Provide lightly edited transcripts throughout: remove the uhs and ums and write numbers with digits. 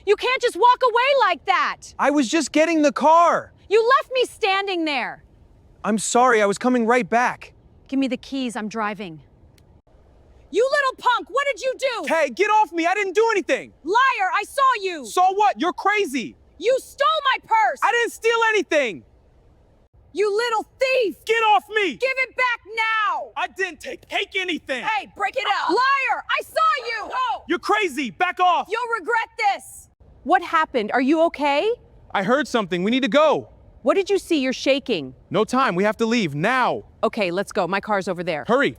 You can't just walk away like that! I was just getting the car! You left me standing there! I'm sorry, I was coming right back. Give me the keys, I'm driving. You little punk, what did you do? Hey, get off me, I didn't do anything! Liar, I saw you! Saw what? You're crazy! You stole my purse! I didn't steal anything! You little thief! Get off me! Give it back now! I didn't take anything! Hey, break it out! Liar! I saw you! Oh! You're crazy! Back off! You'll regret this! What happened? Are you okay? I heard something. We need to go. What did you see? You're shaking. No time. We have to leave now. Okay, let's go. My car's over there. Hurry.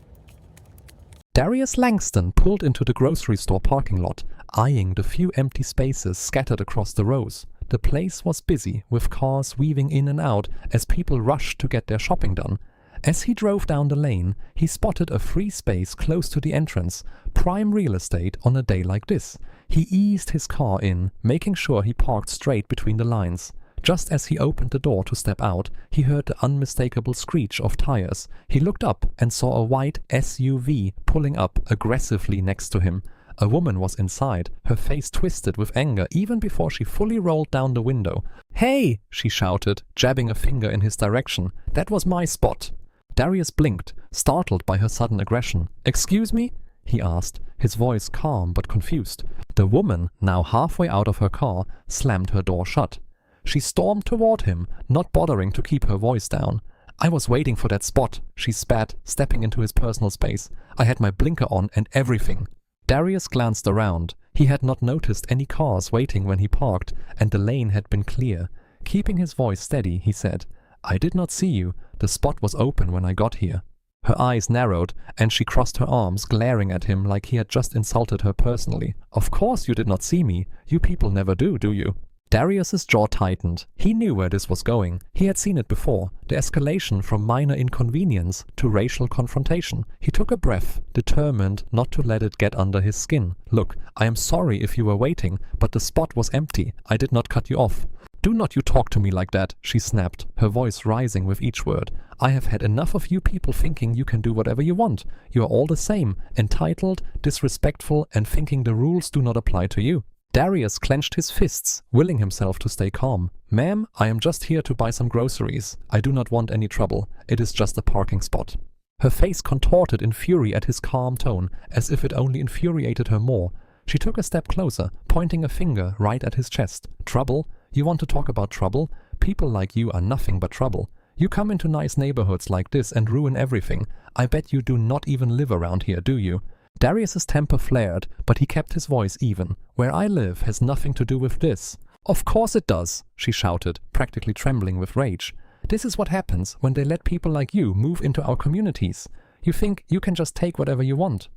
Darius Langston pulled into the grocery store parking lot, eyeing the few empty spaces scattered across the rows. The place was busy, with cars weaving in and out as people rushed to get their shopping done. As he drove down the lane, he spotted a free space close to the entrance, prime real estate on a day like this. He eased his car in, making sure he parked straight between the lines. Just as he opened the door to step out, he heard the unmistakable screech of tires. He looked up and saw a white SUV pulling up aggressively next to him. A woman was inside, her face twisted with anger even before she fully rolled down the window. "Hey!" she shouted, jabbing a finger in his direction. "That was my spot." Darius blinked, startled by her sudden aggression. "Excuse me?" he asked, his voice calm but confused. The woman, now halfway out of her car, slammed her door shut. She stormed toward him, not bothering to keep her voice down. "I was waiting for that spot," she spat, stepping into his personal space. "I had my blinker on and everything." Darius glanced around. He had not noticed any cars waiting when he parked, and the lane had been clear. Keeping his voice steady, he said, "I did not see you. The spot was open when I got here." Her eyes narrowed, and she crossed her arms, glaring at him like he had just insulted her personally. "Of course you did not see me. You people never do you?" Darius's jaw tightened. He knew where this was going. He had seen it before, the escalation from minor inconvenience to racial confrontation. He took a breath, determined not to let it get under his skin. "Look, I am sorry if you were waiting, but the spot was empty. I did not cut you off." "Do not you talk to me like that," she snapped, her voice rising with each word. "I have had enough of you people thinking you can do whatever you want. You are all the same, entitled, disrespectful, and thinking the rules do not apply to you." Darius clenched his fists, willing himself to stay calm. "Ma'am, I am just here to buy some groceries. I do not want any trouble. It is just a parking spot." Her face contorted in fury at his calm tone, as if it only infuriated her more. She took a step closer, pointing a finger right at his chest. "Trouble? You want to talk about trouble? People like you are nothing but trouble. You come into nice neighborhoods like this and ruin everything. I bet you do not even live around here, do you?" Darius's temper flared, but he kept his voice even. "Where I live has nothing to do with this." "Of course it does," she shouted, practically trembling with rage. "This is what happens when they let people like you move into our communities. You think you can just take whatever you want.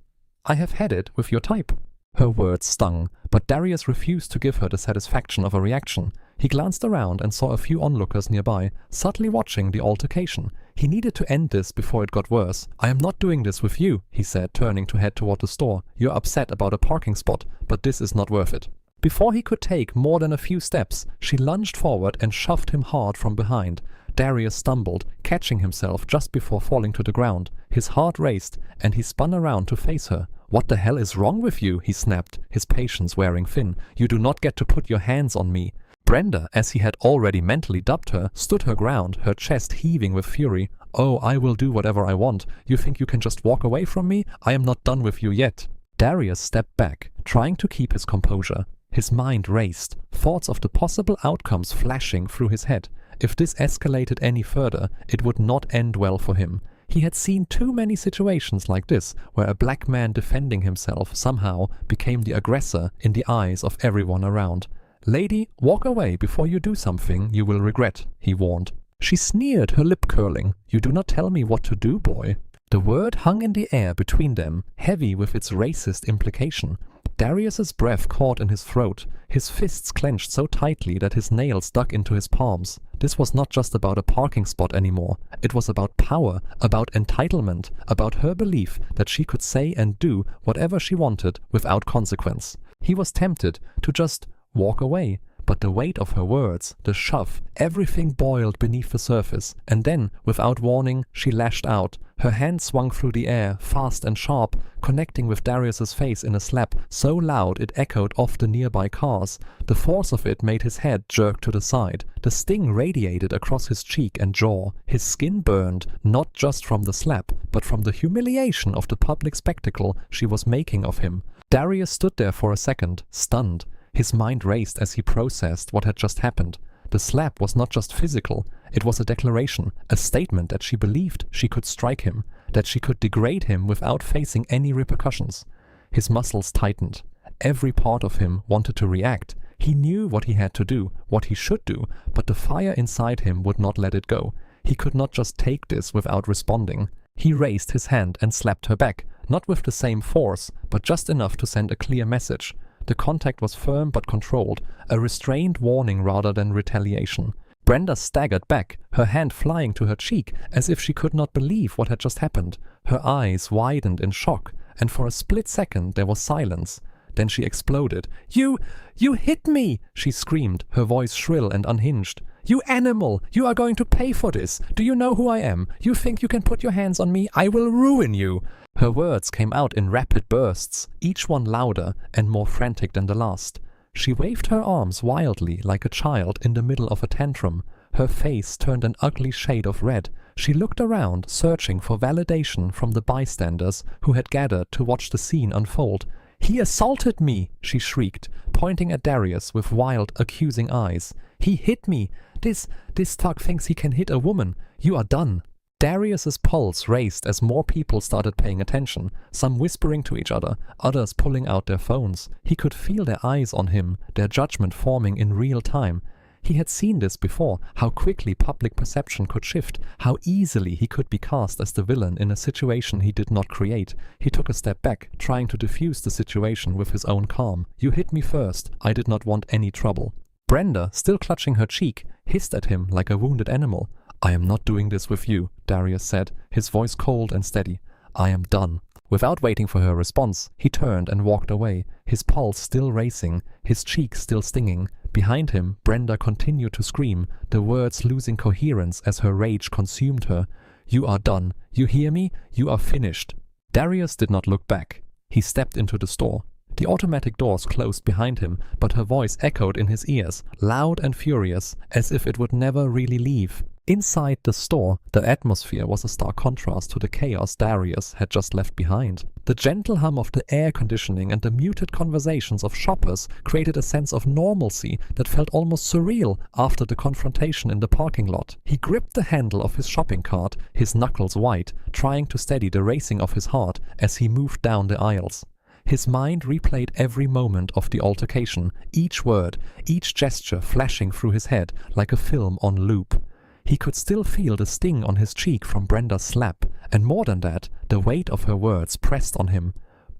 I have had it with your type." Her words stung, but Darius refused to give her the satisfaction of a reaction. He glanced around and saw a few onlookers nearby, subtly watching the altercation. He needed to end this before it got worse. "I am not doing this with you," he said, turning to head toward the store. "You're upset about a parking spot, but this is not worth it." Before he could take more than a few steps, she lunged forward and shoved him hard from behind. Darius stumbled, catching himself just before falling to the ground. His heart raced, and he spun around to face her. "What the hell is wrong with you?" he snapped, his patience wearing thin. "You do not get to put your hands on me." Brenda, as he had already mentally dubbed her, stood her ground, her chest heaving with fury. "Oh, I will do whatever I want. You think you can just walk away from me? I am not done with you yet." Darius stepped back, trying to keep his composure. His mind raced, thoughts of the possible outcomes flashing through his head. If this escalated any further, it would not end well for him. He had seen too many situations like this, where a black man defending himself somehow became the aggressor in the eyes of everyone around. "Lady, walk away before you do something you will regret," he warned. She sneered, her lip curling. "You do not tell me what to do, boy." The word hung in the air between them, heavy with its racist implication. Darius's breath caught in his throat, his fists clenched so tightly that his nails dug into his palms. This was not just about a parking spot anymore. It was about power, about entitlement, about her belief that she could say and do whatever she wanted without consequence. He was tempted to just walk away, but the weight of her words, the shove, everything boiled beneath the surface, and then, without warning, she lashed out. Her hand swung through the air, fast and sharp, connecting with Darius's face in a slap so loud it echoed off the nearby cars. The force of it made his head jerk to the side. The sting radiated across his cheek and jaw. His skin burned, not just from the slap, but from the humiliation of the public spectacle she was making of him. Darius stood there for a second, stunned. His mind raced as he processed what had just happened. The slap was not just physical, it was a declaration, a statement that she believed she could strike him, that she could degrade him without facing any repercussions. His muscles tightened. Every part of him wanted to react. He knew what he had to do, what he should do, but the fire inside him would not let it go. He could not just take this without responding. He raised his hand and slapped her back, not with the same force, but just enough to send a clear message. The contact was firm but controlled, a restrained warning rather than retaliation. Brenda staggered back, her hand flying to her cheek as if she could not believe what had just happened. Her eyes widened in shock, and for a split second there was silence. Then she exploded. You hit me!" she screamed, her voice shrill and unhinged. "You animal! You are going to pay for this! Do you know who I am? You think you can put your hands on me? I will ruin you!" Her words came out in rapid bursts, each one louder and more frantic than the last. She waved her arms wildly like a child in the middle of a tantrum. Her face turned an ugly shade of red. She looked around, searching for validation from the bystanders who had gathered to watch the scene unfold. "He assaulted me!" she shrieked, pointing at Darius with wild, accusing eyes. "He hit me! This thug thinks he can hit a woman! You are done!" Darius's pulse raced as more people started paying attention, some whispering to each other, others pulling out their phones. He could feel their eyes on him, their judgment forming in real time. He had seen this before, how quickly public perception could shift, how easily he could be cast as the villain in a situation he did not create. He took a step back, trying to diffuse the situation with his own calm. "You hit me first. I did not want any trouble." Brenda, still clutching her cheek, hissed at him like a wounded animal. "I am not doing this with you," Darius said, his voice cold and steady. "I am done." Without waiting for her response, he turned and walked away, his pulse still racing, his cheek still stinging. Behind him, Brenda continued to scream, the words losing coherence as her rage consumed her. "You are done. You hear me? You are finished." Darius did not look back. He stepped into the store. The automatic doors closed behind him, but her voice echoed in his ears, loud and furious, as if it would never really leave. Inside the store, the atmosphere was a stark contrast to the chaos Darius had just left behind. The gentle hum of the air conditioning and the muted conversations of shoppers created a sense of normalcy that felt almost surreal after the confrontation in the parking lot. He gripped the handle of his shopping cart, his knuckles white, trying to steady the racing of his heart as he moved down the aisles. His mind replayed every moment of the altercation, each word, each gesture flashing through his head like a film on loop. He could still feel the sting on his cheek from Brenda's slap, and more than that, the weight of her words pressed on him.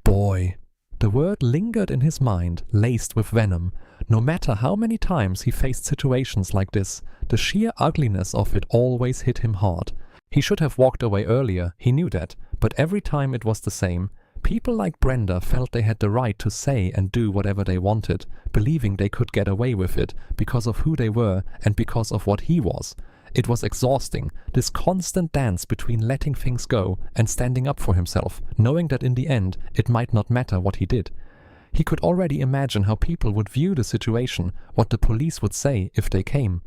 Boy. The word lingered in his mind, laced with venom. No matter how many times he faced situations like this, the sheer ugliness of it always hit him hard. He should have walked away earlier, he knew that, but every time it was the same. People like Brenda felt they had the right to say and do whatever they wanted, believing they could get away with it because of who they were and because of what he was. It was exhausting, this constant dance between letting things go and standing up for himself, knowing that in the end it might not matter what he did. He could already imagine how people would view the situation, what the police would say if they came.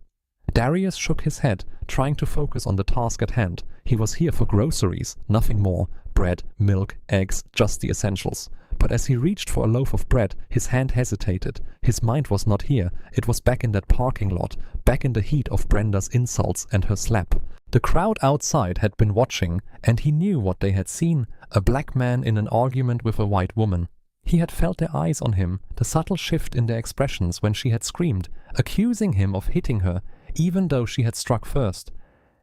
Darius shook his head, trying to focus on the task at hand. He was here for groceries, nothing more. Bread, milk, eggs, just the essentials. But as he reached for a loaf of bread, his hand hesitated. His mind was not here. It was back in that parking lot, back in the heat of Brenda's insults and her slap. The crowd outside had been watching, and he knew what they had seen, a black man in an argument with a white woman. He had felt their eyes on him, the subtle shift in their expressions when she had screamed, accusing him of hitting her, even though she had struck first.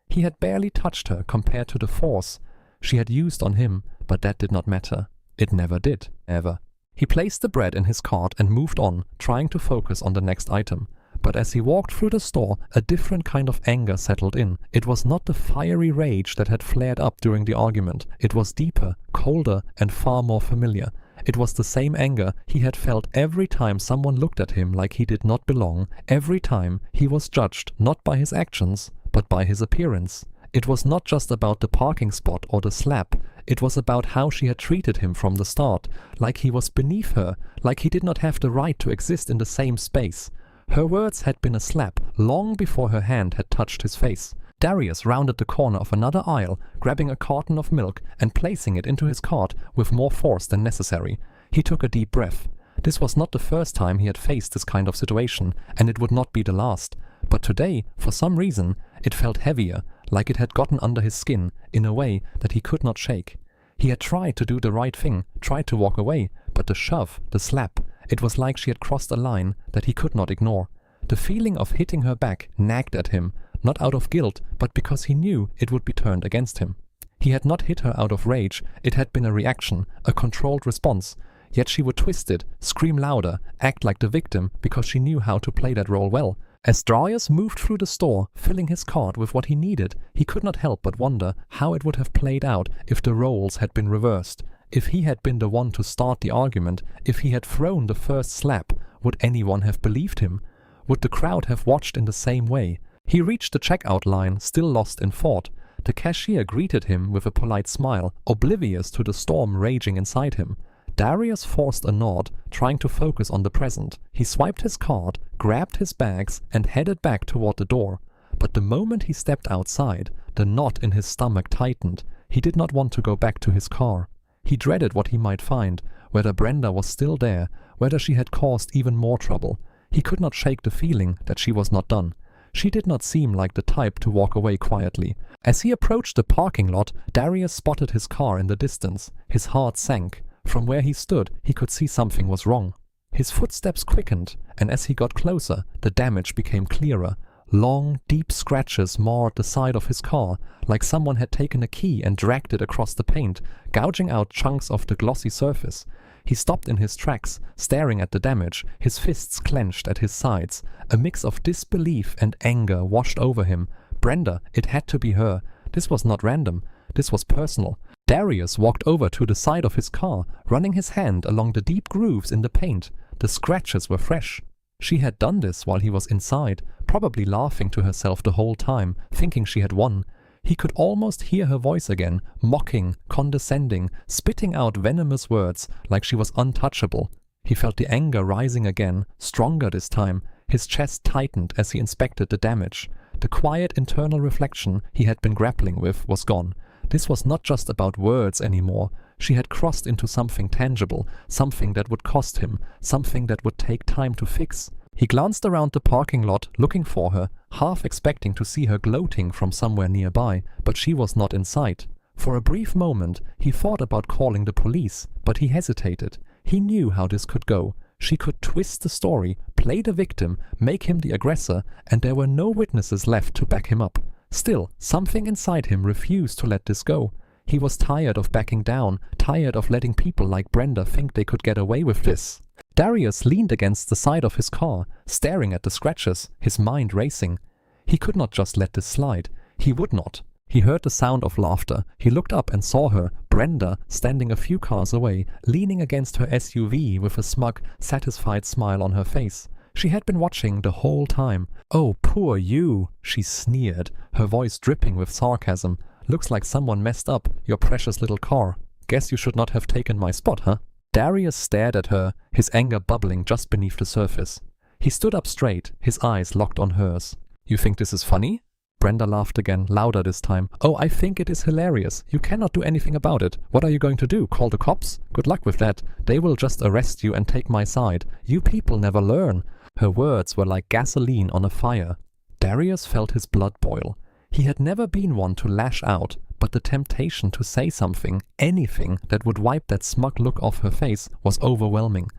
He had barely touched her compared to the force she had used on him, but that did not matter. It never did, ever. He placed the bread in his cart and moved on, trying to focus on the next item. But as he walked through the store, a different kind of anger settled in. It was not the fiery rage that had flared up during the argument. It was deeper, colder, and far more familiar. It was the same anger he had felt every time someone looked at him like he did not belong, every time he was judged not by his actions, but by his appearance. It was not just about the parking spot or the slap, it was about how she had treated him from the start, like he was beneath her, like he did not have the right to exist in the same space. Her words had been a slap long before her hand had touched his face. Darius rounded the corner of another aisle, grabbing a carton of milk and placing it into his cart with more force than necessary. He took a deep breath. This was not the first time he had faced this kind of situation, and it would not be the last. But today, for some reason, it felt heavier, like it had gotten under his skin in a way that he could not shake. He had tried to do the right thing, tried to walk away, but the shove, the slap, it was like she had crossed a line that he could not ignore. The feeling of hitting her back nagged at him, not out of guilt, but because he knew it would be turned against him. He had not hit her out of rage, it had been a reaction, a controlled response. Yet she would twist it, scream louder, act like the victim because she knew how to play that role well. As Darius moved through the store, filling his cart with what he needed, he could not help but wonder how it would have played out if the roles had been reversed. If he had been the one to start the argument, if he had thrown the first slap, would anyone have believed him? Would the crowd have watched in the same way? He reached the checkout line, still lost in thought. The cashier greeted him with a polite smile, oblivious to the storm raging inside him. Darius forced a nod, trying to focus on the present. He swiped his card, grabbed his bags, and headed back toward the door. But the moment he stepped outside, the knot in his stomach tightened. He did not want to go back to his car. He dreaded what he might find, whether Brenda was still there, whether she had caused even more trouble. He could not shake the feeling that she was not done. She did not seem like the type to walk away quietly. As he approached the parking lot, Darius spotted his car in the distance. His heart sank. From where he stood, he could see something was wrong. His footsteps quickened, and as he got closer, the damage became clearer. Long, deep scratches marred the side of his car, like someone had taken a key and dragged it across the paint, gouging out chunks of the glossy surface. He stopped in his tracks, staring at the damage, his fists clenched at his sides. A mix of disbelief and anger washed over him. Brenda, it had to be her. This was not random. This was personal. Darius walked over to the side of his car, running his hand along the deep grooves in the paint. The scratches were fresh. She had done this while he was inside, probably laughing to herself the whole time, thinking she had won. He could almost hear her voice again, mocking, condescending, spitting out venomous words like she was untouchable. He felt the anger rising again, stronger this time. His chest tightened as he inspected the damage. The quiet internal reflection he had been grappling with was gone. This was not just about words anymore. She had crossed into something tangible, something that would cost him, something that would take time to fix. He glanced around the parking lot, looking for her, half expecting to see her gloating from somewhere nearby, but she was not in sight. For a brief moment, he thought about calling the police, but he hesitated. He knew how this could go. She could twist the story, play the victim, make him the aggressor, and there were no witnesses left to back him up. Still, something inside him refused to let this go. He was tired of backing down, tired of letting people like Brenda think they could get away with this. Darius leaned against the side of his car, staring at the scratches, his mind racing. He could not just let this slide. He would not. He heard the sound of laughter. He looked up and saw her, Brenda, standing a few cars away, leaning against her SUV with a smug, satisfied smile on her face. She had been watching the whole time. "Oh, poor you," she sneered, her voice dripping with sarcasm. "Looks like someone messed up your precious little car. Guess you should not have taken my spot, huh?" Darius stared at her, his anger bubbling just beneath the surface. He stood up straight, his eyes locked on hers. "You think this is funny?" Brenda laughed again, louder this time. "Oh, I think it is hilarious. You cannot do anything about it. What are you going to do? Call the cops? Good luck with that. They will just arrest you and take my side. You people never learn." Her words were like gasoline on a fire. Darius felt his blood boil. He had never been one to lash out, but the temptation to say something, anything that would wipe that smug look off her face was overwhelming.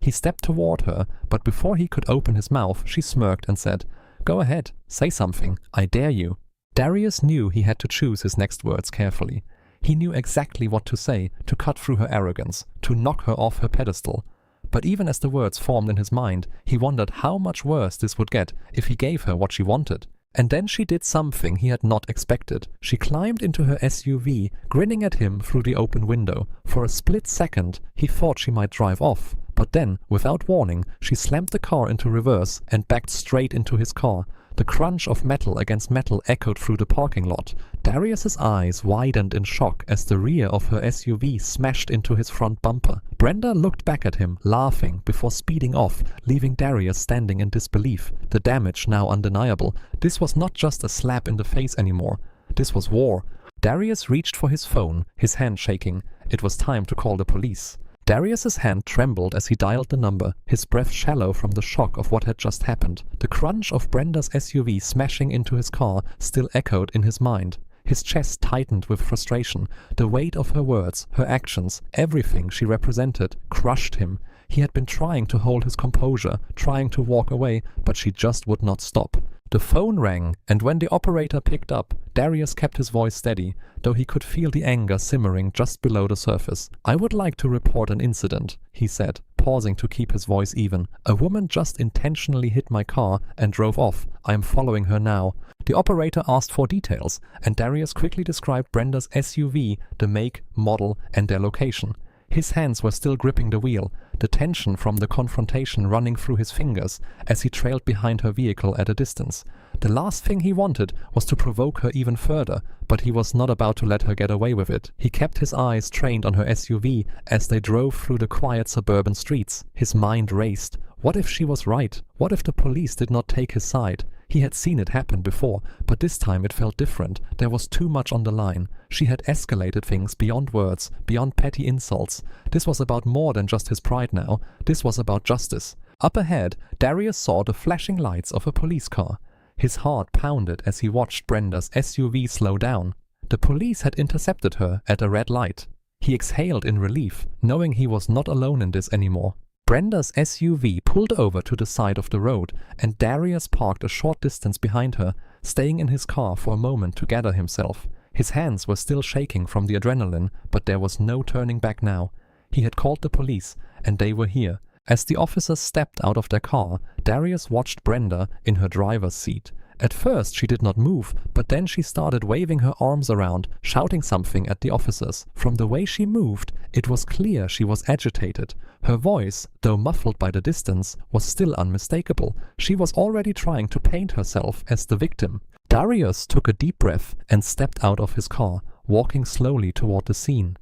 He stepped toward her, but before he could open his mouth, she smirked and said, "Go ahead, say something. I dare you." Darius knew he had to choose his next words carefully. He knew exactly what to say to cut through her arrogance, to knock her off her pedestal. But even as the words formed in his mind, he wondered how much worse this would get if he gave her what she wanted. And then she did something he had not expected. She climbed into her SUV, grinning at him through the open window. For a split second, he thought she might drive off. But then, without warning, she slammed the car into reverse and backed straight into his car. The crunch of metal against metal echoed through the parking lot. Darius's eyes widened in shock as the rear of her SUV smashed into his front bumper. Brenda looked back at him, laughing, before speeding off, leaving Darius standing in disbelief, the damage now undeniable. This was not just a slap in the face anymore. This was war. Darius reached for his phone, his hand shaking. It was time to call the police. Darius's hand trembled as he dialed the number, his breath shallow from the shock of what had just happened. The crunch of Brenda's SUV smashing into his car still echoed in his mind. His chest tightened with frustration. The weight of her words, her actions, everything she represented, crushed him. He had been trying to hold his composure, trying to walk away, but she just would not stop. The phone rang, and when the operator picked up, Darius kept his voice steady, though he could feel the anger simmering just below the surface. "I would like to report an incident," he said, pausing to keep his voice even. "A woman just intentionally hit my car and drove off. I am following her now." The operator asked for details, and Darius quickly described Brenda's SUV, the make, model, and their location. His hands were still gripping the wheel, the tension from the confrontation running through his fingers as he trailed behind her vehicle at a distance. The last thing he wanted was to provoke her even further, but he was not about to let her get away with it. He kept his eyes trained on her SUV as they drove through the quiet suburban streets. His mind raced. What if she was right? What if the police did not take his side? He had seen it happen before, but this time it felt different. There was too much on the line. She had escalated things beyond words, beyond petty insults. This was about more than just his pride now. This was about justice. Up ahead, Darius saw the flashing lights of a police car. His heart pounded as he watched Brenda's SUV slow down. The police had intercepted her at a red light. He exhaled in relief, knowing he was not alone in this anymore. Brenda's SUV pulled over to the side of the road, and Darius parked a short distance behind her, staying in his car for a moment to gather himself. His hands were still shaking from the adrenaline, but there was no turning back now. He had called the police, and they were here. As the officers stepped out of their car, Darius watched Brenda in her driver's seat. At first she did not move, but then she started waving her arms around, shouting something at the officers. From the way she moved, it was clear she was agitated. Her voice, though muffled by the distance, was still unmistakable. She was already trying to paint herself as the victim. Darius took a deep breath and stepped out of his car, walking slowly toward the scene.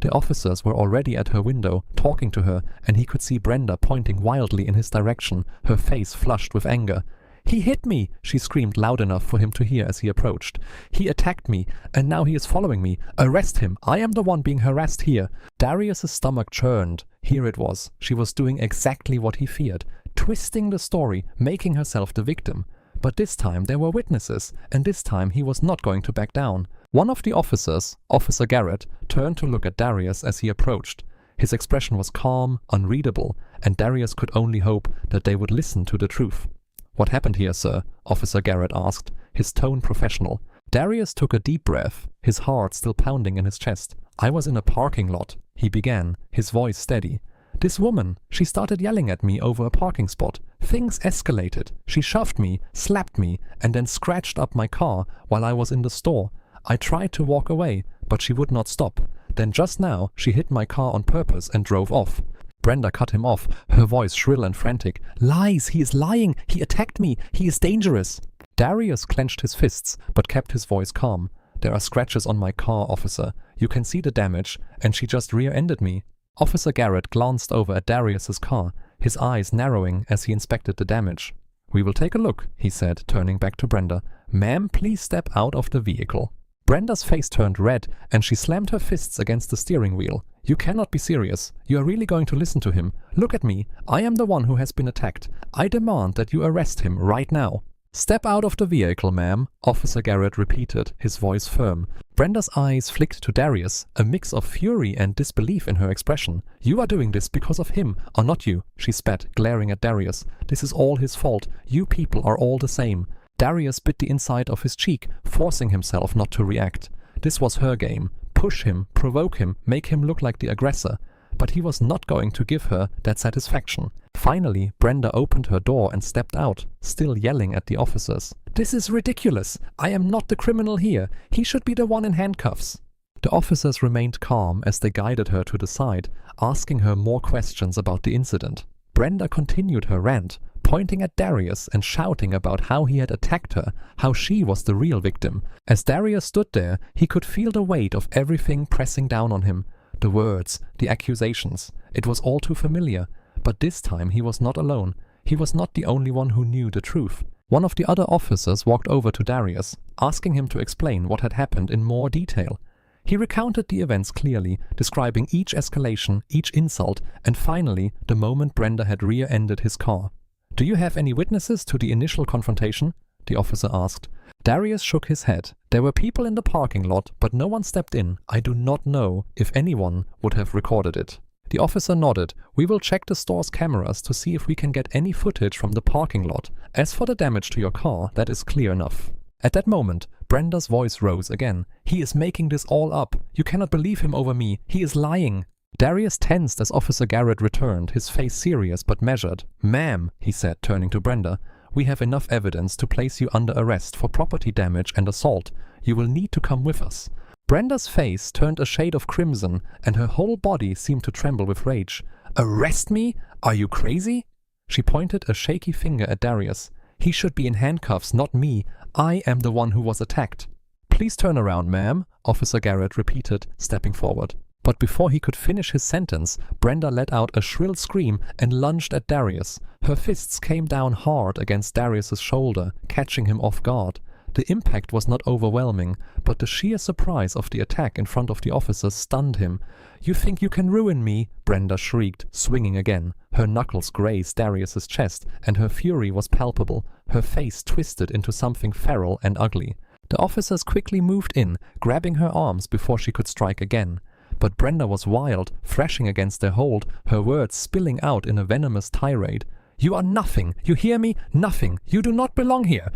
The officers were already at her window, talking to her, and he could see Brenda pointing wildly in his direction, her face flushed with anger. "He hit me!" she screamed loud enough for him to hear as he approached. "He attacked me, and now he is following me. Arrest him! I am the one being harassed here." Darius's stomach churned. Here it was. She was doing exactly what he feared, twisting the story, making herself the victim. But this time there were witnesses, and this time he was not going to back down. One of the officers, Officer Garrett, turned to look at Darius as he approached. His expression was calm, unreadable, and Darius could only hope that they would listen to the truth. "What happened here, sir?" Officer Garrett asked, his tone professional. Darius took a deep breath, his heart still pounding in his chest. "I was in a parking lot," he began, his voice steady. "This woman, she started yelling at me over a parking spot. Things escalated. She shoved me, slapped me, and then scratched up my car while I was in the store. I tried to walk away, but she would not stop. Then just now, she hit my car on purpose and drove off." Brenda cut him off, her voice shrill and frantic. "Lies! He is lying! He attacked me! He is dangerous!" Darius clenched his fists, but kept his voice calm. "There are scratches on my car, officer. You can see the damage, and she just rear-ended me." Officer Garrett glanced over at Darius's car, his eyes narrowing as he inspected the damage. "We will take a look," he said, turning back to Brenda. "Ma'am, please step out of the vehicle." Brenda's face turned red, and she slammed her fists against the steering wheel. "You cannot be serious. You are really going to listen to him. Look at me. I am the one who has been attacked. I demand that you arrest him right now." "Step out of the vehicle, ma'am," Officer Garrett repeated, his voice firm. Brenda's eyes flicked to Darius, a mix of fury and disbelief in her expression. "You are doing this because of him, or not you," she spat, glaring at Darius. "This is all his fault. You people are all the same." Darius bit the inside of his cheek, forcing himself not to react. This was her game. Push him, provoke him, make him look like the aggressor. But he was not going to give her that satisfaction. Finally, Brenda opened her door and stepped out, still yelling at the officers. "This is ridiculous! I am not the criminal here. He should be the one in handcuffs." The officers remained calm as they guided her to the side, asking her more questions about the incident. Brenda continued her rant, pointing at Darius and shouting about how he had attacked her, how she was the real victim. As Darius stood there, he could feel the weight of everything pressing down on him. The words, the accusations. It was all too familiar. But this time he was not alone. He was not the only one who knew the truth. One of the other officers walked over to Darius, asking him to explain what had happened in more detail. He recounted the events clearly, describing each escalation, each insult, and finally, the moment Brenda had rear-ended his car. "Do you have any witnesses to the initial confrontation?" the officer asked. Darius shook his head. "There were people in the parking lot, but no one stepped in. I do not know if anyone would have recorded it." The officer nodded. "We will check the store's cameras to see if we can get any footage from the parking lot. As for the damage to your car, that is clear enough." At that moment, Brenda's voice rose again. "He is making this all up. You cannot believe him over me. He is lying." Darius tensed as Officer Garrett returned, his face serious but measured. "Ma'am," he said, turning to Brenda, "we have enough evidence to place you under arrest for property damage and assault. You will need to come with us." Brenda's face turned a shade of crimson, and her whole body seemed to tremble with rage. "Arrest me? Are you crazy?" She pointed a shaky finger at Darius. "He should be in handcuffs, not me. I am the one who was attacked." "Please turn around, ma'am," Officer Garrett repeated, stepping forward. But before he could finish his sentence, Brenda let out a shrill scream and lunged at Darius. Her fists came down hard against Darius's shoulder, catching him off guard. The impact was not overwhelming, but the sheer surprise of the attack in front of the officers stunned him. "You think you can ruin me?" Brenda shrieked, swinging again. Her knuckles grazed Darius's chest, and her fury was palpable, her face twisted into something feral and ugly. The officers quickly moved in, grabbing her arms before she could strike again. But Brenda was wild, thrashing against their hold, her words spilling out in a venomous tirade. "You are nothing! You hear me? Nothing! You do not belong here!"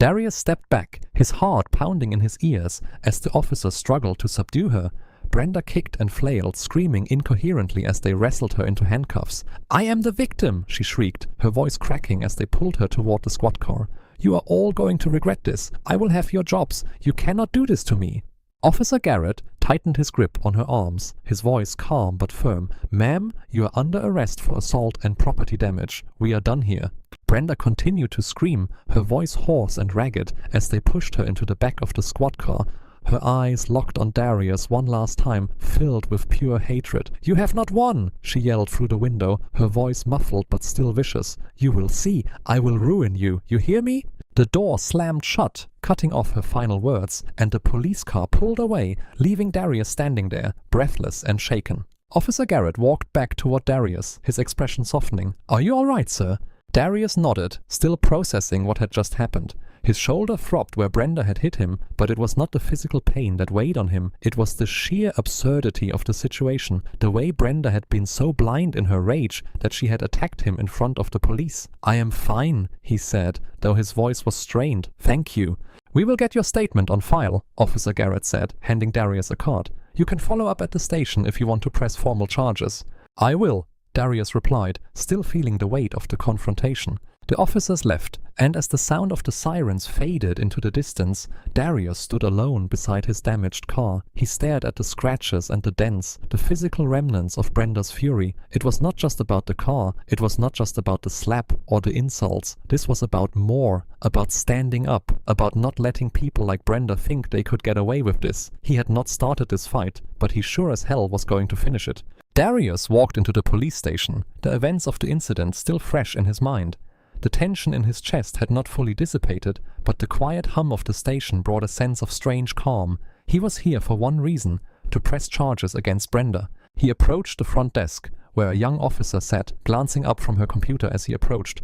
Darius stepped back, his heart pounding in his ears as the officers struggled to subdue her. Brenda kicked and flailed, screaming incoherently as they wrestled her into handcuffs. "I am the victim!" she shrieked, her voice cracking as they pulled her toward the squad car. "You are all going to regret this. I will have your jobs. You cannot do this to me." Officer Garrett tightened his grip on her arms, his voice calm but firm. "Ma'am, you are under arrest for assault and property damage. We are done here." Brenda continued to scream, her voice hoarse and ragged, as they pushed her into the back of the squad car. Her eyes locked on Darius one last time, filled with pure hatred. "You have not won!" she yelled through the window, her voice muffled but still vicious. "You will see. I will ruin you. You hear me?" The door slammed shut, cutting off her final words, and the police car pulled away, leaving Darius standing there, breathless and shaken. Officer Garrett walked back toward Darius, his expression softening. "Are you all right, sir?" Darius nodded, still processing what had just happened. His shoulder throbbed where Brenda had hit him, but it was not the physical pain that weighed on him. It was the sheer absurdity of the situation, the way Brenda had been so blind in her rage that she had attacked him in front of the police. "I am fine," he said, though his voice was strained. "Thank you." "We will get your statement on file," Officer Garrett said, handing Darius a card. "You can follow up at the station if you want to press formal charges." "I will," Darius replied, still feeling the weight of the confrontation. The officers left, and as the sound of the sirens faded into the distance, Darius stood alone beside his damaged car. He stared at the scratches and the dents, the physical remnants of Brenda's fury. It was not just about the car, it was not just about the slap or the insults. This was about more, about standing up, about not letting people like Brenda think they could get away with this. He had not started this fight, but he sure as hell was going to finish it. Darius walked into the police station, the events of the incident still fresh in his mind. The tension in his chest had not fully dissipated, but the quiet hum of the station brought a sense of strange calm. He was here for one reason, to press charges against Brenda. He approached the front desk, where a young officer sat, glancing up from her computer as he approached.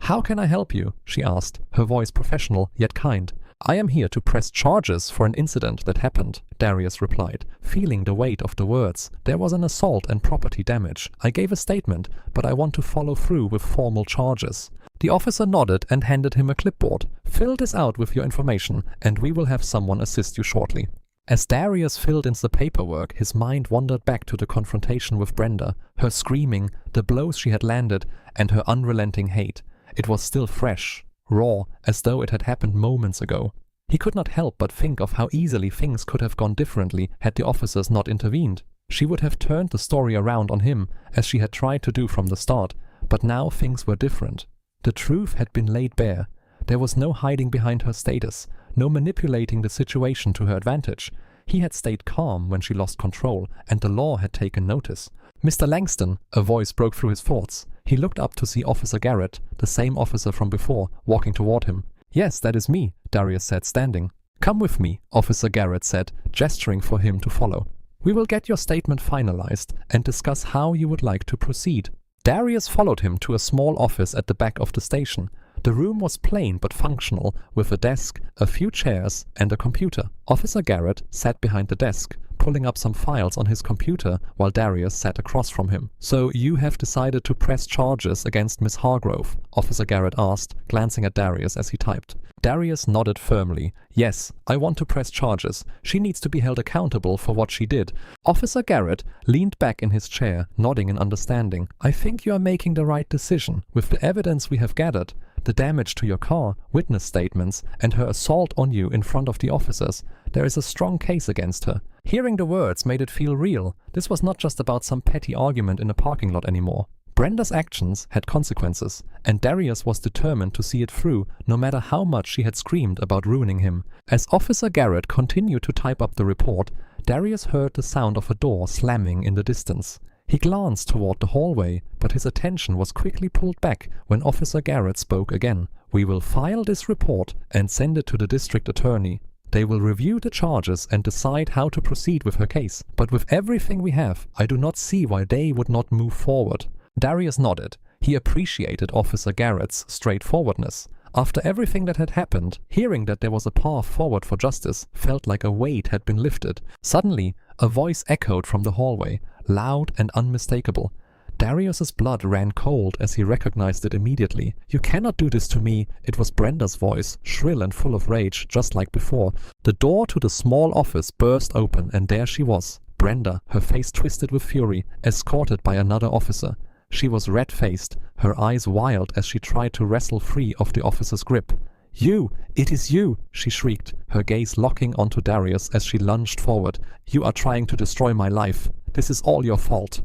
"How can I help you?" she asked, her voice professional yet kind. "I am here to press charges for an incident that happened," Darius replied, feeling the weight of the words. "There was an assault and property damage. I gave a statement, but I want to follow through with formal charges." The officer nodded and handed him a clipboard. "Fill this out with your information, and we will have someone assist you shortly." As Darius filled in the paperwork, his mind wandered back to the confrontation with Brenda, her screaming, the blows she had landed, and her unrelenting hate. It was still fresh, raw, as though it had happened moments ago. He could not help but think of how easily things could have gone differently had the officers not intervened. She would have turned the story around on him, as she had tried to do from the start, but now things were different. The truth had been laid bare. There was no hiding behind her status, no manipulating the situation to her advantage. He had stayed calm when she lost control, and the law had taken notice. "Mr. Langston," a voice broke through his thoughts. He looked up to see Officer Garrett, the same officer from before, walking toward him. "Yes, that is me," Darius said, standing. "Come with me," Officer Garrett said, gesturing for him to follow. "We will get your statement finalized and discuss how you would like to proceed." Darius followed him to a small office at the back of the station. The room was plain but functional, with a desk, a few chairs, and a computer. Officer Garrett sat behind the desk, pulling up some files on his computer while Darius sat across from him. "So you have decided to press charges against Miss Hargrove?" Officer Garrett asked, glancing at Darius as he typed. Darius nodded firmly. "Yes, I want to press charges. She needs to be held accountable for what she did." Officer Garrett leaned back in his chair, nodding in understanding. "I think you are making the right decision. With the evidence we have gathered, the damage to your car, witness statements, and her assault on you in front of the officers, there is a strong case against her." Hearing the words made it feel real. This was not just about some petty argument in a parking lot anymore. Brenda's actions had consequences, and Darius was determined to see it through, no matter how much she had screamed about ruining him. As Officer Garrett continued to type up the report, Darius heard the sound of a door slamming in the distance. He glanced toward the hallway, but his attention was quickly pulled back when Officer Garrett spoke again. "We will file this report and send it to the district attorney. They will review the charges and decide how to proceed with her case. But with everything we have, I do not see why they would not move forward." Darius nodded. He appreciated Officer Garrett's straightforwardness. After everything that had happened, hearing that there was a path forward for justice felt like a weight had been lifted. Suddenly, a voice echoed from the hallway, loud and unmistakable. Darius's blood ran cold as he recognized it immediately. "You cannot do this to me." It was Brenda's voice, shrill and full of rage, just like before. The door to the small office burst open, and there she was, Brenda, her face twisted with fury, escorted by another officer. She was red-faced, her eyes wild as she tried to wrestle free of the officer's grip. "You! It is you!" she shrieked, her gaze locking onto Darius as she lunged forward. "You are trying to destroy my life. This is all your fault."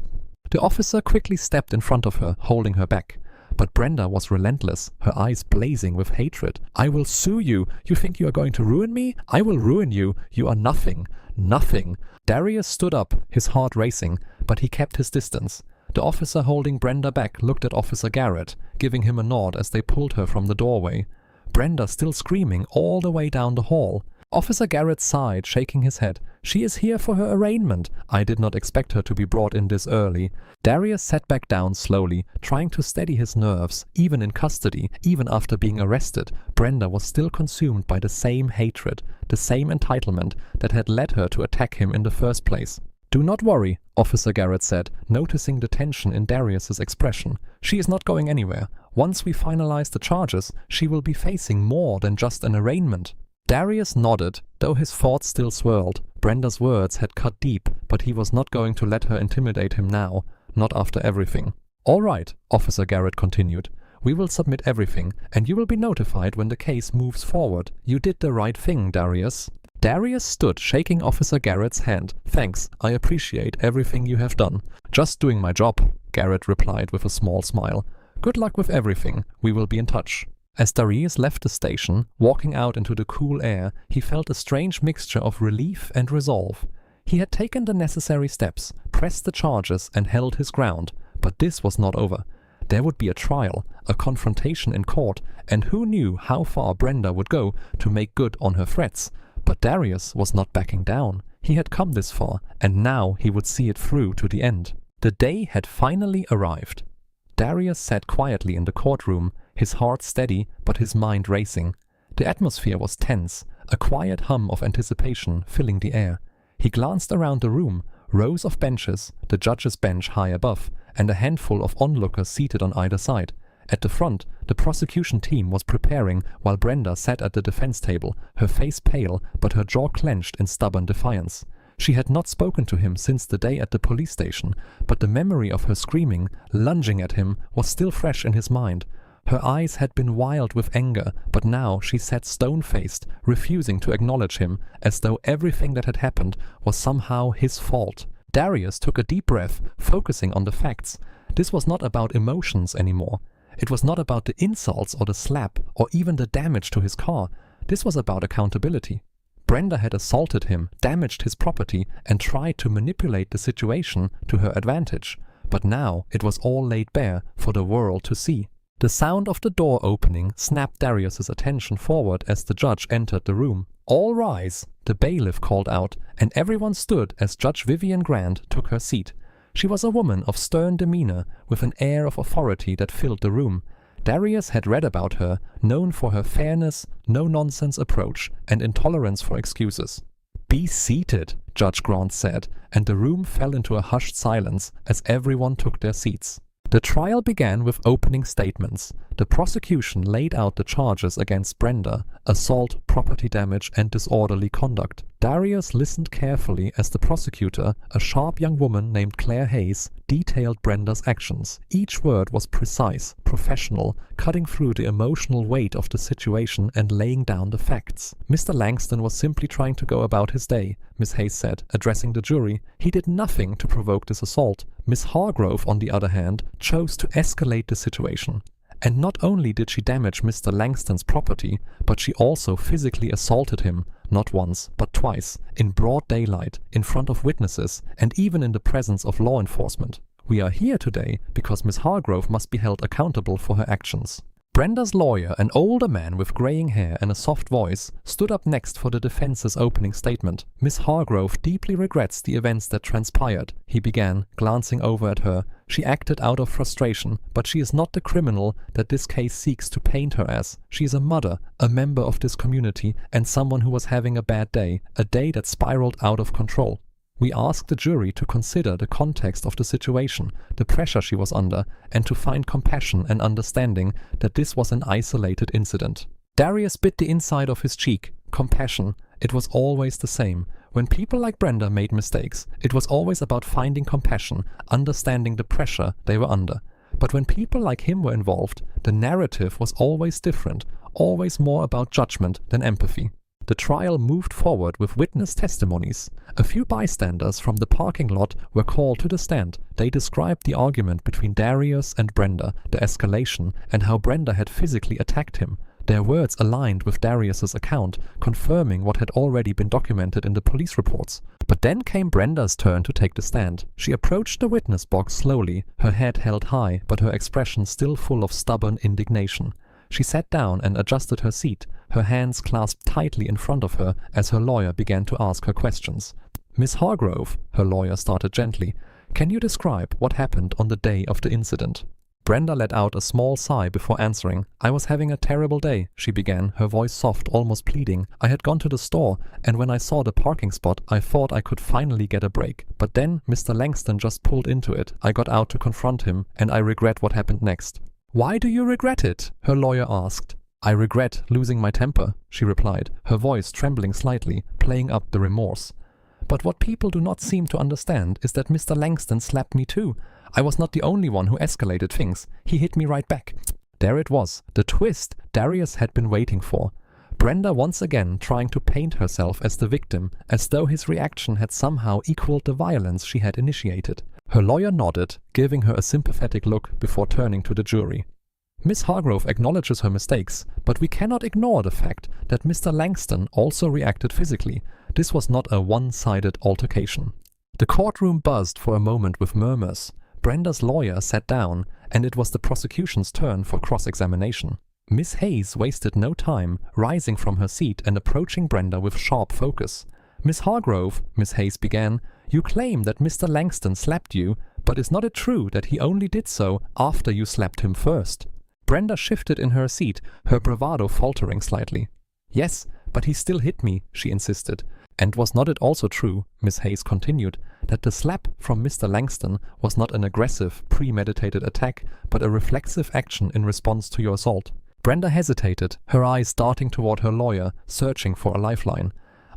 The officer quickly stepped in front of her, holding her back. But Brenda was relentless, her eyes blazing with hatred. "I will sue you! You think you are going to ruin me? I will ruin you! You are nothing! Nothing!" Darius stood up, his heart racing, but he kept his distance. The officer holding Brenda back looked at Officer Garrett, giving him a nod as they pulled her from the doorway. Brenda still screaming all the way down the hall. Officer Garrett sighed, shaking his head. "She is here for her arraignment. I did not expect her to be brought in this early." Darius sat back down slowly, trying to steady his nerves. Even in custody, even after being arrested, Brenda was still consumed by the same hatred, the same entitlement that had led her to attack him in the first place. "Do not worry," Officer Garrett said, noticing the tension in Darius's expression. "She is not going anywhere. Once we finalize the charges, she will be facing more than just an arraignment." Darius nodded, though his thoughts still swirled. Brenda's words had cut deep, but he was not going to let her intimidate him now, not after everything. "All right," Officer Garrett continued. "We will submit everything, and you will be notified when the case moves forward. You did the right thing, Darius." Darius stood, shaking Officer Garrett's hand. "Thanks, I appreciate everything you have done." "Just doing my job," Garrett replied with a small smile. "Good luck with everything. We will be in touch." As Darius left the station, walking out into the cool air, he felt a strange mixture of relief and resolve. He had taken the necessary steps, pressed the charges, and held his ground, but this was not over. There would be a trial, a confrontation in court, and who knew how far Brenda would go to make good on her threats. But Darius was not backing down. He had come this far, and now he would see it through to the end. The day had finally arrived. Darius sat quietly in the courtroom, his heart steady but his mind racing. The atmosphere was tense, a quiet hum of anticipation filling the air. He glanced around the room, rows of benches, the judge's bench high above, and a handful of onlookers seated on either side. At the front, the prosecution team was preparing while Brenda sat at the defense table, her face pale but her jaw clenched in stubborn defiance. She had not spoken to him since the day at the police station, but the memory of her screaming, lunging at him, was still fresh in his mind. Her eyes had been wild with anger, but now she sat stone-faced, refusing to acknowledge him, as though everything that had happened was somehow his fault. Darius took a deep breath, focusing on the facts. This was not about emotions anymore. It was not about the insults or the slap or even the damage to his car. This was about accountability. Brenda had assaulted him, damaged his property, and tried to manipulate the situation to her advantage. But now it was all laid bare for the world to see. The sound of the door opening snapped Darius's attention forward as the judge entered the room. "All rise," the bailiff called out, and everyone stood as Judge Vivian Grant took her seat. She was a woman of stern demeanor, with an air of authority that filled the room. Darius had read about her, known for her fairness, no-nonsense approach, and intolerance for excuses. "Be seated," Judge Grant said, and the room fell into a hushed silence as everyone took their seats. The trial began with opening statements. The prosecution laid out the charges against Brenda: assault, property damage, and disorderly conduct. Darius listened carefully as the prosecutor, a sharp young woman named Claire Hayes, detailed Brenda's actions. Each word was precise, professional, cutting through the emotional weight of the situation and laying down the facts. "Mr. Langston was simply trying to go about his day," Miss Hayes said, addressing the jury. "He did nothing to provoke this assault. Miss Hargrove, on the other hand, chose to escalate the situation. And not only did she damage Mr. Langston's property, but she also physically assaulted him, not once, but twice, in broad daylight, in front of witnesses, and even in the presence of law enforcement. We are here today because Miss Hargrove must be held accountable for her actions." Brenda's lawyer, an older man with graying hair and a soft voice, stood up next for the defense's opening statement. "Miss Hargrove deeply regrets the events that transpired," he began, glancing over at her. "She acted out of frustration, but she is not the criminal that this case seeks to paint her as. She is a mother, a member of this community, and someone who was having a bad day, a day that spiraled out of control. We ask the jury to consider the context of the situation, the pressure she was under, and to find compassion and understanding that this was an isolated incident." Darius bit the inside of his cheek. Compassion. It was always the same. When people like Brenda made mistakes, it was always about finding compassion, understanding the pressure they were under. But when people like him were involved, the narrative was always different, always more about judgment than empathy. The trial moved forward with witness testimonies. A few bystanders from the parking lot were called to the stand. They described the argument between Darius and Brenda, the escalation, and how Brenda had physically attacked him. Their words aligned with Darius's account, confirming what had already been documented in the police reports. But then came Brenda's turn to take the stand. She approached the witness box slowly, her head held high, but her expression still full of stubborn indignation. She sat down and adjusted her seat, her hands clasped tightly in front of her as her lawyer began to ask her questions. "Miss Hargrove," her lawyer started gently, "can you describe what happened on the day of the incident?" Brenda let out a small sigh before answering. "I was having a terrible day," she began, her voice soft, almost pleading. "I had gone to the store, and when I saw the parking spot, I thought I could finally get a break. But then Mr. Langston just pulled into it. I got out to confront him, and I regret what happened next." "Why do you regret it?" her lawyer asked. "I regret losing my temper," she replied, her voice trembling slightly, playing up the remorse. "But what people do not seem to understand is that Mr. Langston slapped me too. I was not the only one who escalated things. He hit me right back." There it was, the twist Darius had been waiting for. Brenda once again trying to paint herself as the victim, as though his reaction had somehow equaled the violence she had initiated. Her lawyer nodded, giving her a sympathetic look before turning to the jury. "Miss Hargrove acknowledges her mistakes, but we cannot ignore the fact that Mr. Langston also reacted physically. This was not a one-sided altercation." The courtroom buzzed for a moment with murmurs. Brenda's lawyer sat down, and it was the prosecution's turn for cross-examination. Miss Hayes wasted no time, rising from her seat and approaching Brenda with sharp focus. "Miss Hargrove," Miss Hayes began, "you claim that Mr. Langston slapped you, but is not it true that he only did so after you slapped him first?" Brenda shifted in her seat, her bravado faltering slightly. "Yes, but he still hit me," she insisted. "And was not it also true," Miss Hayes continued, that the slap from Mr. Langston was not an aggressive, premeditated attack, but a reflexive action in response to your assault. Brenda hesitated, her eyes darting toward her lawyer, searching for a lifeline.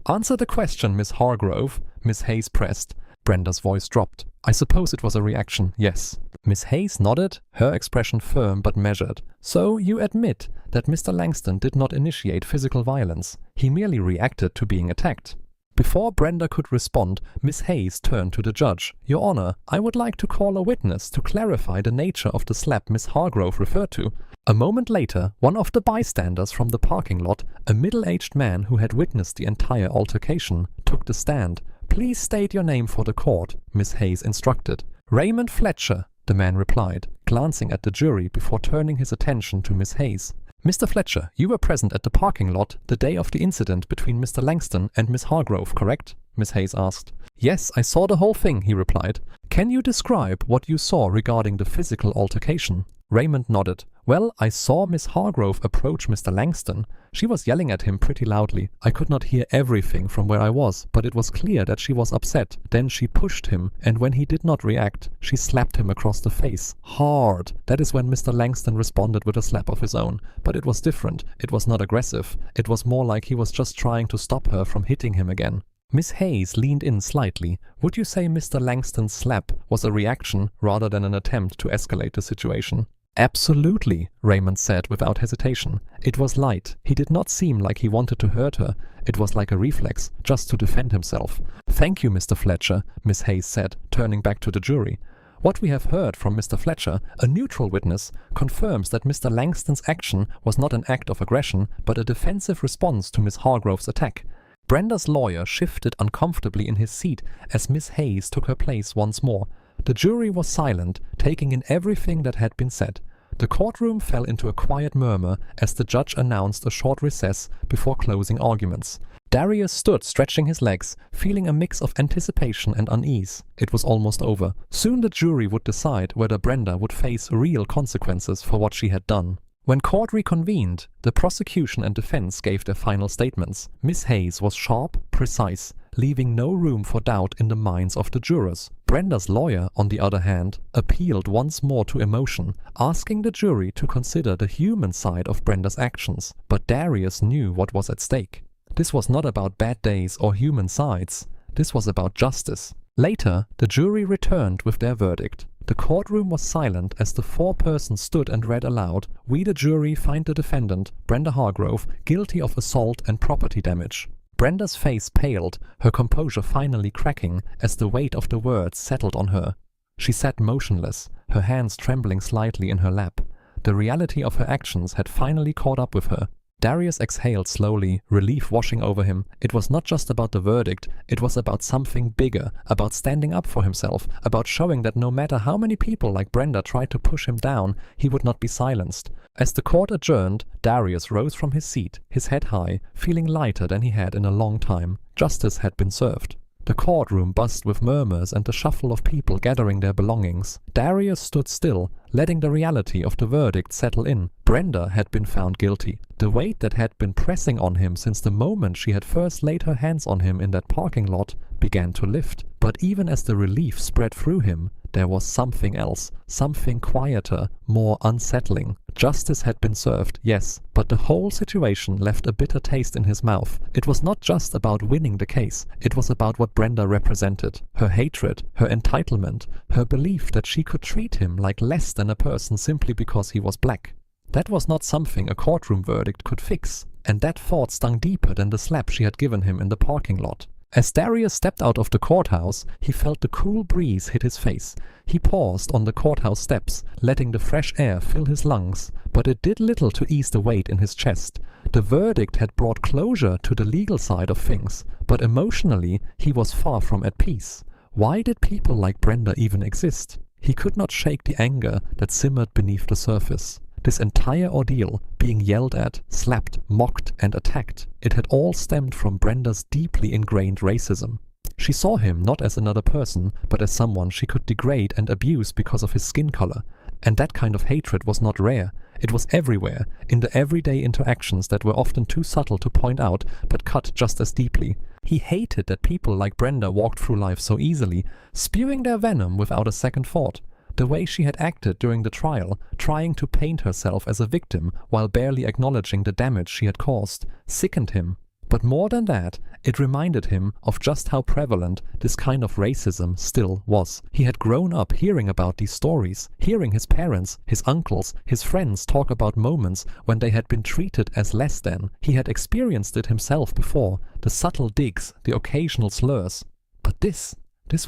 "Answer the question, Miss Hargrove," Miss Hayes pressed. Brenda's voice dropped. "I suppose it was a reaction, yes." Miss Hayes nodded, her expression firm but measured. "So you admit that Mr. Langston did not initiate physical violence. He merely reacted to being attacked." Before Brenda could respond, Miss Hayes turned to the judge. "Your Honor, I would like to call a witness to clarify the nature of the slap Miss Hargrove referred to." A moment later, one of the bystanders from the parking lot, a middle-aged man who had witnessed the entire altercation, took the stand. "Please state your name for the court," Miss Hayes instructed. "Raymond Fletcher," the man replied, glancing at the jury before turning his attention to Miss Hayes. "Mr. Fletcher, you were present at the parking lot the day of the incident between Mr. Langston and Miss Hargrove, correct?" Miss Hayes asked. "Yes, I saw the whole thing," he replied. "Can you describe what you saw regarding the physical altercation?" Raymond nodded. "Well, I saw Miss Hargrove approach Mr. Langston. She was yelling at him pretty loudly. I could not hear everything from where I was, but it was clear that she was upset. Then she pushed him, and when he did not react, she slapped him across the face. Hard. That is when Mr. Langston responded with a slap of his own. But it was different. It was not aggressive. It was more like he was just trying to stop her from hitting him again." Miss Hayes leaned in slightly. "Would you say Mr. Langston's slap was a reaction rather than an attempt to escalate the situation?" "Absolutely," Raymond said without hesitation. "It was light. He did not seem like he wanted to hurt her. It was like a reflex, just to defend himself." "Thank you, Mr. Fletcher," Miss Hayes said, turning back to the jury. "What we have heard from Mr. Fletcher, a neutral witness, confirms that Mr. Langston's action was not an act of aggression, but a defensive response to Miss Hargrove's attack." Brenda's lawyer shifted uncomfortably in his seat as Miss Hayes took her place once more. The jury was silent, taking in everything that had been said. The courtroom fell into a quiet murmur as the judge announced a short recess before closing arguments. Darius stood stretching his legs, feeling a mix of anticipation and unease. It was almost over. Soon the jury would decide whether Brenda would face real consequences for what she had done. When court reconvened, the prosecution and defense gave their final statements. Miss Hayes was sharp, precise, leaving no room for doubt in the minds of the jurors. Brenda's lawyer, on the other hand, appealed once more to emotion, asking the jury to consider the human side of Brenda's actions. But Darius knew what was at stake. This was not about bad days or human sides. This was about justice. Later, the jury returned with their verdict. The courtroom was silent as the four persons stood and read aloud, "We the jury find the defendant, Brenda Hargrove, guilty of assault and property damage." Brenda's face paled, her composure finally cracking as the weight of the words settled on her. She sat motionless, her hands trembling slightly in her lap. The reality of her actions had finally caught up with her. Darius exhaled slowly, relief washing over him. It was not just about the verdict, it was about something bigger, about standing up for himself, about showing that no matter how many people like Brenda tried to push him down, he would not be silenced. As the court adjourned, Darius rose from his seat, his head high, feeling lighter than he had in a long time. Justice had been served. The courtroom buzzed with murmurs and the shuffle of people gathering their belongings. Darius stood still, letting the reality of the verdict settle in. Brenda had been found guilty. The weight that had been pressing on him since the moment she had first laid her hands on him in that parking lot began to lift. But even as the relief spread through him, there was something else, something quieter, more unsettling. Justice had been served, yes, but the whole situation left a bitter taste in his mouth. It was not just about winning the case, it was about what Brenda represented. Her hatred, her entitlement, her belief that she could treat him like less than a person simply because he was black. That was not something a courtroom verdict could fix, and that thought stung deeper than the slap she had given him in the parking lot. As Darius stepped out of the courthouse, he felt the cool breeze hit his face. He paused on the courthouse steps, letting the fresh air fill his lungs, but it did little to ease the weight in his chest. The verdict had brought closure to the legal side of things, but emotionally he was far from at peace. Why did people like Brenda even exist? He could not shake the anger that simmered beneath the surface. This entire ordeal, being yelled at, slapped, mocked, and attacked, it had all stemmed from Brenda's deeply ingrained racism. She saw him not as another person, but as someone she could degrade and abuse because of his skin color. And that kind of hatred was not rare. It was everywhere, in the everyday interactions that were often too subtle to point out, but cut just as deeply. He hated that people like Brenda walked through life so easily, spewing their venom without a second thought. The way she had acted during the trial, trying to paint herself as a victim while barely acknowledging the damage she had caused, sickened him. But more than that, it reminded him of just how prevalent this kind of racism still was. He had grown up hearing about these stories, hearing his parents, his uncles, his friends talk about moments when they had been treated as less than. He had experienced it himself before, the subtle digs, the occasional slurs. But this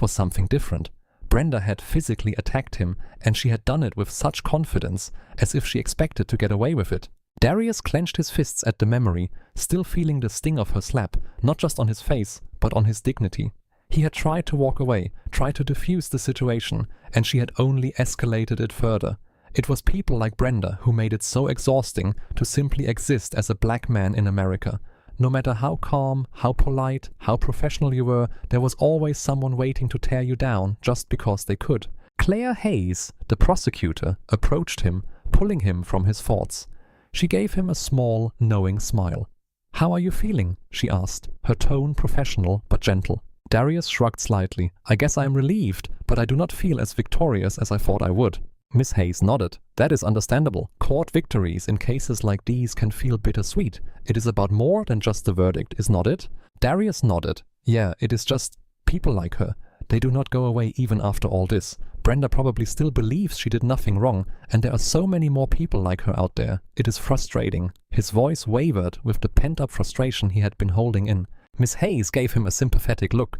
was something different. Brenda had physically attacked him, and she had done it with such confidence, as if she expected to get away with it. Darius clenched his fists at the memory, still feeling the sting of her slap, not just on his face, but on his dignity. He had tried to walk away, tried to defuse the situation, and she had only escalated it further. It was people like Brenda who made it so exhausting to simply exist as a black man in America. No matter how calm, how polite, how professional you were, there was always someone waiting to tear you down just because they could. Claire Hayes, the prosecutor, approached him, pulling him from his thoughts. She gave him a small, knowing smile. "How are you feeling?" she asked, her tone professional but gentle. Darius shrugged slightly. "I guess I am relieved, but I do not feel as victorious as I thought I would." Miss Hayes nodded. "That is understandable. Court victories in cases like these can feel bittersweet. It is about more than just the verdict, is not it?" Darius nodded. "Yeah, it is just people like her. They do not go away even after all this. Brenda probably still believes she did nothing wrong, and there are so many more people like her out there. It is frustrating." His voice wavered with the pent-up frustration he had been holding in. Miss Hayes gave him a sympathetic look.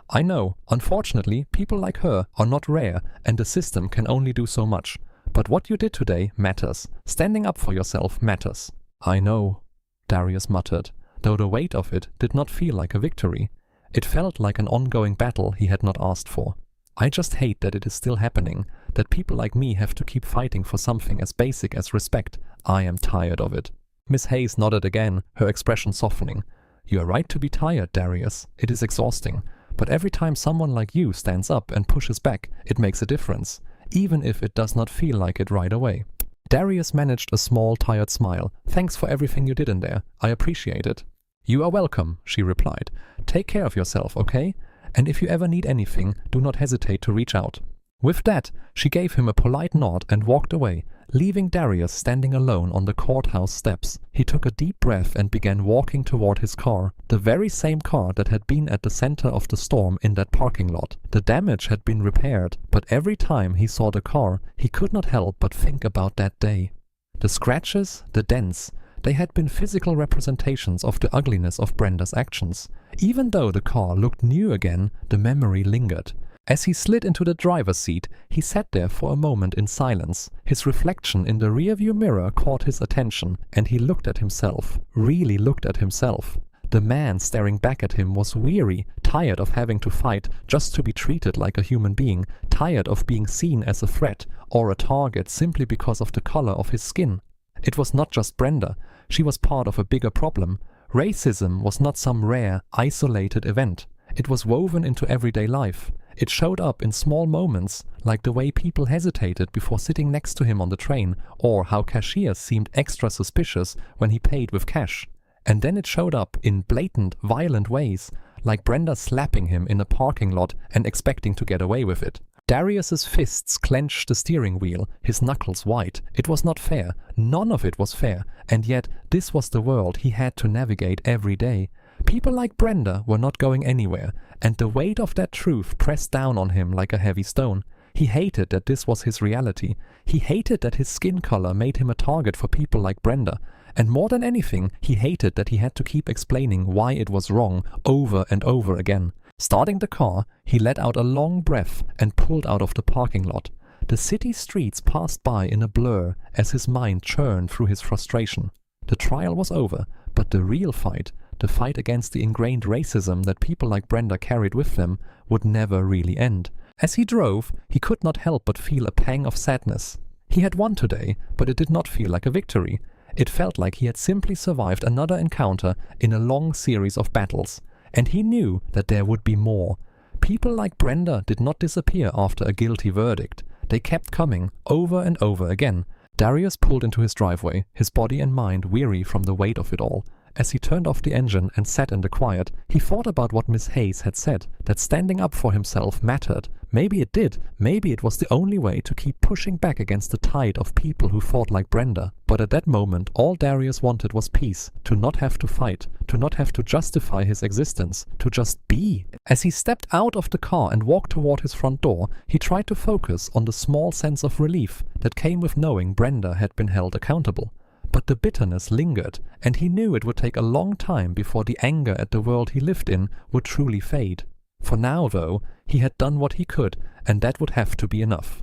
"I know, unfortunately, people like her are not rare, and the system can only do so much. But what you did today matters. Standing up for yourself matters." "I know," Darius muttered, though the weight of it did not feel like a victory. It felt like an ongoing battle he had not asked for. "I just hate that it is still happening, that people like me have to keep fighting for something as basic as respect. I am tired of it." Miss Hayes nodded again, her expression softening. "You are right to be tired, Darius. It is exhausting. But every time someone like you stands up and pushes back, it makes a difference, even if it does not feel like it right away." Darius managed a small, tired smile. "Thanks for everything you did in there. I appreciate it." "You are welcome," she replied. "Take care of yourself, okay? And if you ever need anything, do not hesitate to reach out." With that, she gave him a polite nod and walked away, leaving Darius standing alone on the courthouse steps. He took a deep breath and began walking toward his car, the very same car that had been at the center of the storm in that parking lot. The damage had been repaired, but every time he saw the car, he could not help but think about that day. The scratches, the dents, they had been physical representations of the ugliness of Brenda's actions. Even though the car looked new again, the memory lingered. As he slid into the driver's seat, he sat there for a moment in silence. His reflection in the rearview mirror caught his attention, and he looked at himself, really looked at himself. The man staring back at him was weary, tired of having to fight just to be treated like a human being, tired of being seen as a threat or a target simply because of the color of his skin. It was not just Brenda. She was part of a bigger problem. Racism was not some rare, isolated event. It was woven into everyday life. It showed up in small moments, like the way people hesitated before sitting next to him on the train, or how cashiers seemed extra suspicious when he paid with cash. And then it showed up in blatant, violent ways, like Brenda slapping him in a parking lot and expecting to get away with it. Darius's fists clenched the steering wheel, his knuckles white. It was not fair. None of it was fair. And yet, this was the world he had to navigate every day. People like Brenda were not going anywhere, and the weight of that truth pressed down on him like a heavy stone. He hated that this was his reality. He hated that his skin color made him a target for people like Brenda. And more than anything, he hated that he had to keep explaining why it was wrong over and over again. Starting the car, he let out a long breath and pulled out of the parking lot. The city streets passed by in a blur as his mind churned through his frustration. The trial was over, but the real fight, the fight against the ingrained racism that people like Brenda carried with them, would never really end. As he drove, he could not help but feel a pang of sadness. He had won today, but it did not feel like a victory. It felt like he had simply survived another encounter in a long series of battles. And he knew that there would be more. People like Brenda did not disappear after a guilty verdict. They kept coming, over and over again. Darius pulled into his driveway, his body and mind weary from the weight of it all. As he turned off the engine and sat in the quiet, he thought about what Miss Hayes had said, that standing up for himself mattered. Maybe it did. Maybe it was the only way to keep pushing back against the tide of people who thought like Brenda. But at that moment, all Darius wanted was peace, to not have to fight, to not have to justify his existence, to just be. As he stepped out of the car and walked toward his front door, he tried to focus on the small sense of relief that came with knowing Brenda had been held accountable. But the bitterness lingered, and he knew it would take a long time before the anger at the world he lived in would truly fade. For now, though, he had done what he could, and that would have to be enough.